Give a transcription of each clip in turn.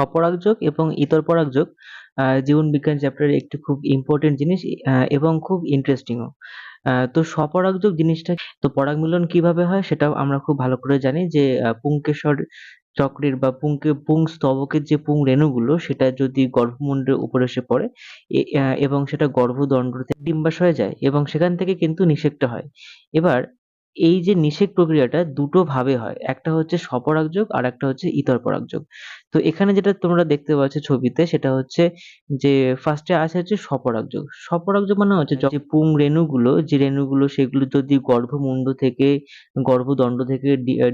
স্বপরাগযোগ এবং ইতর পরাগযোগ জীবন বিজ্ঞান চ্যাপ্টারের একটি খুব ইম্পর্টেন্ট জিনিস এবং খুব ইন্টারেস্টিংও। তো স্বপরাগযোগ জিনিসটা তো পরাগ মিলন কিভাবে হয় সেটাও আমরা খুব ভালো করে জানি যে পুংকেশর চক্রের বা পুংস্তবকের যে পুং রেণুগুলো সেটা যদি গর্ভমুণ্ডের উপরে এসে পড়ে এবং সেটা গর্ভদণ্ডতে ডিম্বাশয়ে যায় এবং সেখান থেকে কিন্তু নিষেকটা হয়। এবার এই যে নিষেক প্রক্রিয়াটা দুটো ভাবে হয়, একটা হচ্ছে স্বপরাগযোগ আর একটা হচ্ছে ইতর পরাগযোগ। তো এখানে যেটা তোমরা দেখতে পাচ্ছ ছবিতে সেটা হচ্ছে যে ফার্স্টে আছে হচ্ছে স্বপরাগযোগ। স্বপরাগযোগ মানে হচ্ছে যে পুং রেণুগুলো যে রেণুগুলো সেগুলো যদি গর্ভমুণ্ড থেকে গর্ভদণ্ড থেকে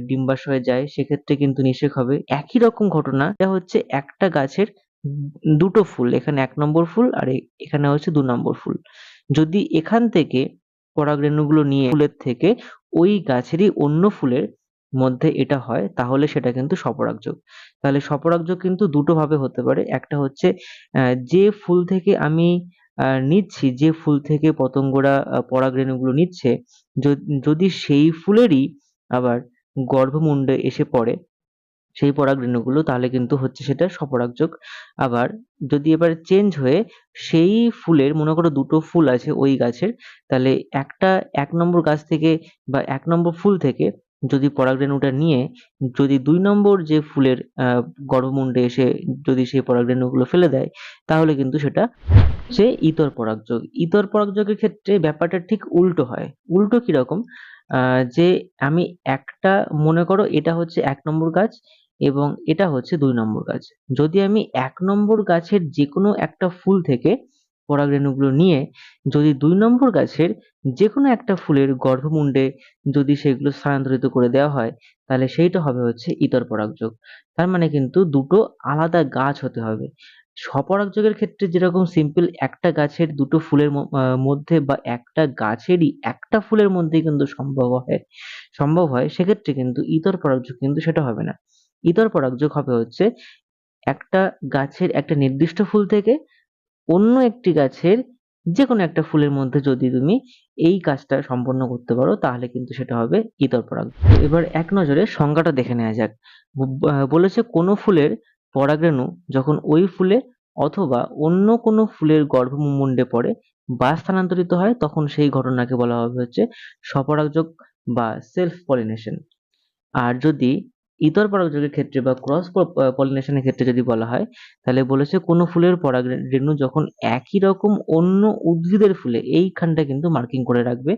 ডিম্বাশয়ে যায় সেক্ষেত্রে কিন্তু নিষেক হবে। একই রকম ঘটনা এটা হচ্ছে একটা গাছের দুটো ফুল, এখানে ১ নম্বর ফুল আর এখানে হচ্ছে ২ নম্বর ফুল। যদি এখান থেকে পরাগ রেণুগুলো নিয়ে ফুলের থেকে ওই গাছেরই অন্য ফুলের মধ্যে এটা হয় তাহলে সেটা কিন্তু স্বপরাগযোগ। তাহলে স্বপরাগযোগ কিন্তু দুটো ভাবে হতে পারে। একটা হচ্ছে যে ফুল থেকে আমি নিচ্ছি, যে ফুল থেকে পতঙ্গরা পরাগ রেণুগুলো নিচ্ছে যদি সেই ফুলেরই আবার গর্ভমুণ্ডে এসে পড়ে সেই পরাগ রেণুগুলো তাহলে কিন্তু হচ্ছে সেটা স্বপরাগযোগ। আবার যদি এবার চেঞ্জ হয়ে সেই ফুলের মনে করো দুটো ফুল আছে ওই গাছের, তাহলে একটা ১ নম্বর গাছ থেকে বা ১ নম্বর ফুল থেকে যদি পরাগ রেণুটা নিয়ে যদি ২ নম্বর যে ফুলের গর্ভমুণ্ডে এসে যদি সেই পরাগ রেণুগুলো ফেলে দেয় তাহলে কিন্তু সেটা হচ্ছে ইতর পরাগযোগ। ইতর পরাগযোগের ক্ষেত্রে ব্যাপারটা ঠিক উল্টো হয়। উল্টো কিরকম? যে আমি একটা মনে করো এটা হচ্ছে ১ নম্বর গাছ এবং এটা হচ্ছে ২ নম্বর গাছ। যদি আমি ১ নম্বর গাছের যেকোনো একটা ফুল থেকে পরাগ রেণুগুলো নিয়ে যদি ২ নম্বর গাছের যেকোনো একটা ফুলের গর্ভমুণ্ডে যদি সেগুলো স্থানান্তরিত করে দেওয়া হয় তাহলে সেইটা হবে হচ্ছে ইতর পরাগযোগ। তার মানে কিন্তু দুটো আলাদা গাছ হতে হবে। স্বপরাগযোগের ক্ষেত্রে যেরকম সিম্পল একটা গাছের দুটো ফুলের মধ্যে বা একটা গাছেরই একটা ফুলের মধ্যেই কিন্তু সম্ভব হয় সেক্ষেত্রে কিন্তু ইতর পরাগযোগ কিন্তু সেটা হবে না। ইতর পরাগযোগ হবে হচ্ছে একটা গাছের একটা নির্দিষ্ট ফুল থেকে অন্য একটি গাছের যেকোনো একটা ফুলের মধ্যে যদি তুমি এই কাজটা সম্পন্ন করতে পারো তাহলে কিন্তু সেটা হবে ইতর পরাগযোগ। এবার এক নজরে সংজ্ঞাটা দেখে নেওয়া যাক। বলেছে কোনো ফুলের পরাগরেণু যখন ওই ফুলে অথবা অন্য কোনো ফুলের গর্ভমুণ্ডে পড়ে বা স্থানান্তরিত হয় তখন সেই ঘটনাকে বলা হবে হচ্ছে স্বপরাগযোগ বা সেলফ পলিনেশন। আর যদি ইতর পরাগযোগের ক্ষেত্রে বা ক্রস পলিনেশনের ক্ষেত্রে যদি বলা হয় তাহলে বলেছে কোনো ফুলের পরাগরেণু যখন একই রকম অন্য উদ্ভিদের ফুলে, এইখানটা কিন্তু মার্কিং করে রাখবে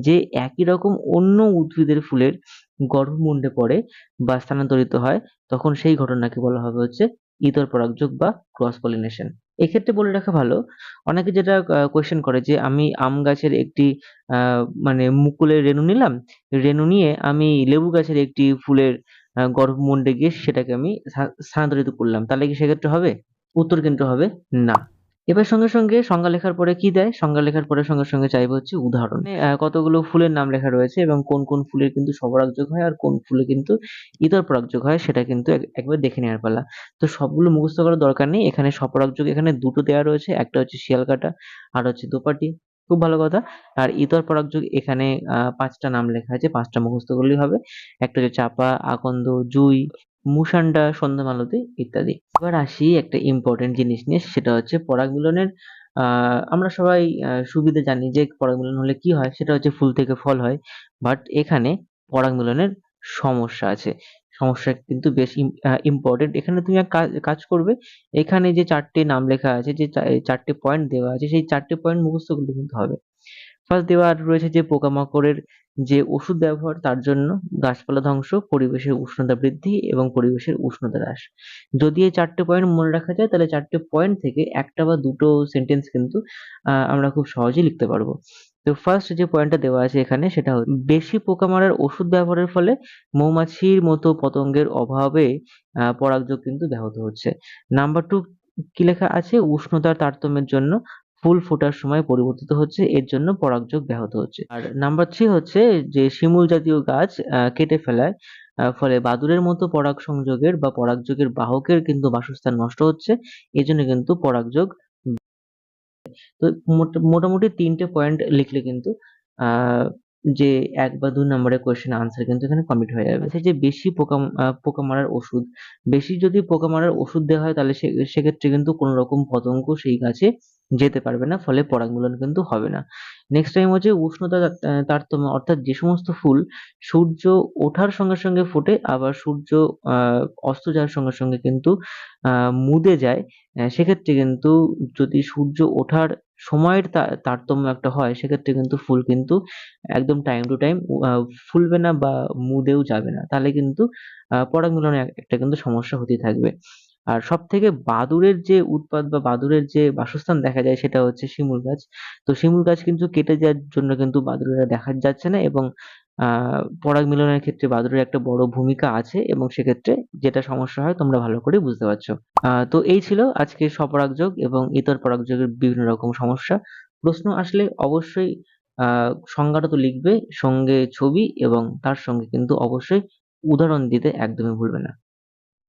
যে একই রকম অন্য উদ্ভিদের ফুলের গর্ভমুণ্ডে পড়ে বা স্থানান্তরিত হয় তখন সেই ঘটনাকে বলা হবে হচ্ছে ইতর পরাগযোগ বা ক্রস পলিনেশন। এক্ষেত্রে বলে রাখা ভালো, অনেকে যেটা কোয়েশ্চেন করে যে আমি আম গাছের একটি মানে মুকুলের রেণু নিলাম, রেণু নিয়ে আমি লেবু গাছের একটি ফুলের গর্ভমুণ্ডে গিয়ে সেটাকে আমি স্থানান্তরিত করলাম, তাহলে কি সেক্ষেত্রে হবে? উত্তর কিন্তু হবে না। এবার সঙ্গে সঙ্গে সংজ্ঞা লেখার পরে কি দেয়? সংজ্ঞা লেখার পরে সঙ্গে সঙ্গে চাইবে হচ্ছে উদাহরণ। কতগুলো ফুলের নাম লেখা রয়েছে এবং কোন কোন ফুলের কিন্তু স্বপরাগযোগ হয় আর কোন ফুলে কিন্তু ইতর পরাগযোগ হয় সেটা কিন্তু একবার দেখে নেওয়ার পালা। তো সবগুলো মুখস্থ করার দরকার নেই। এখানে স্বপরাগযোগ এখানে দুটো দেওয়া রয়েছে, একটা হচ্ছে শিয়ালকাঠা আর হচ্ছে দোপাটি। খুব ভালো কথা। আর ইতর পরাগযোগ এখানে ৫টা নাম লেখা আছে, ৫টা মুখস্থ করলেই হবে। একটা হচ্ছে চাপা, আকন্দ, জুঁই, মুসান্ডা, সন্ধ্যামালতী ইত্যাদি। এবার আসি একটা ইম্পর্টেন্ট জিনিস নিয়ে, সেটা হচ্ছে পরাগ মিলনের আমরা সবাই সুবিধে জানি যে পরাগ মিলন হলে কি হয়, সেটা হচ্ছে ফুল থেকে ফল হয়। বাট এখানে পরাগ মিলনের সমস্যা আছে। সমস্যা কিন্তু বেশ ইম্পর্টেন্ট। এখানে তুমি এক কাজ করবে, এখানে যে ৪টে নাম লেখা আছে, যে ৪টে পয়েন্ট দেওয়া আছে সেই ৪টে পয়েন্ট মুখস্থ করলে কিন্তু হবে। ফার্স্ট দেওয়া রয়েছে যে পোকামাকড়ের যে ওষুধ ব্যবহার তার জন্য গাছপালা ধ্বংস, পরিবেশের উষ্ণতা বৃদ্ধি এবং পরিবেশের উষ্ণতা হ্রাস। যদি এই ৪টে পয়েন্ট মনে রাখা যায় তাহলে ৪টে পয়েন্ট থেকে একটা বা দুটো সেন্টেন্স কিন্তু আমরা খুব সহজেই লিখতে পারবো। তো ফার্স্ট যে পয়েন্টটা দেওয়া আছে এখানে সেটা বেশি পোকা মারার ওষুধ ব্যবহারের ফলে মৌমাছির মতো পতঙ্গের অভাবে পরাগযোগ কিন্তু ব্যাহত হচ্ছে। নাম্বার 2 কি লেখা আছে? উষ্ণতার তারতম্যের জন্য ফুল ফোটার সময় পরিবর্তিত হচ্ছে, এর জন্য পরাগযোগ ব্যাহত হচ্ছে। আর নাম্বার 3 হচ্ছে যে শিমুল জাতীয় গাছ কেটে ফেলায় ফলে বাদুড়ের মতো পরাগ সংযোগের বা পরাগযোগের বাহকের কিন্তু বাসস্থান নষ্ট হচ্ছে, এজন্য কিন্তু পরাগযোগ। তো মোটামুটি ৩টে পয়েন্ট লিখলে কিন্তু যে ১ বা ২ নম্বরের কোয়েশ্চেনের আনসার কিন্তু এখানে কমপ্লিট হয়ে যাবে। আচ্ছা, যে বেশি পোকা মারার ওষুধ, বেশি যদি পোকা মারার ওষুধ দেওয়া হয় তাহলে সেক্ষেত্রে কিন্তু কোনো রকম পতঙ্গ সেই গাছে যেতে পারবে না, ফলে পরাগমিলন কিন্তু হবে না। নেক্সট টাইম হচ্ছে উষ্ণতা তারতম্য, অর্থাৎ যে সমস্ত ফুল সূর্য ওঠার সঙ্গে সঙ্গে ফোটে, আবার সূর্য অস্ত যাওয়ার সঙ্গে সঙ্গে কিন্তু মুদে যায়, সেক্ষেত্রে কিন্তু যদি সূর্য ওঠার সময়ের তারতম্য একটা হয়, সেক্ষেত্রে কিন্তু ফুল কিন্তু একদম টাইম টু টাইম ফুলবে না বা মুদেও যাবে না, তাহলে কিন্তু পরাগমিলনে একটা কিন্তু সমস্যা হতেই থাকবে। আর সব থেকে বাদুড়ের যে উৎপাত বা বাদুড়ের যে বাসস্থান দেখা যায় সেটা হচ্ছে শিমুল গাছ। তো শিমুল গাছ কিন্তু কেটে যাওয়ার জন্য কিন্তু বাদুড়েরা দেখা যাচ্ছে না, এবং পরাগ মিলনের ক্ষেত্রে বাদুড়ের একটা বড় ভূমিকা আছে, এবং সেক্ষেত্রে যেটা সমস্যা হয় তোমরা ভালো করে বুঝতে পারছো। তো এই ছিল আজকে স্বপরাগযোগ এবং ইতর পরাগযোগের বিভিন্ন রকম সমস্যা। প্রশ্ন আসলে অবশ্যই সংজ্ঞাটা তো লিখবে, সঙ্গে ছবি এবং তার সঙ্গে কিন্তু অবশ্যই উদাহরণ দিতে একদমই ভুলবে না।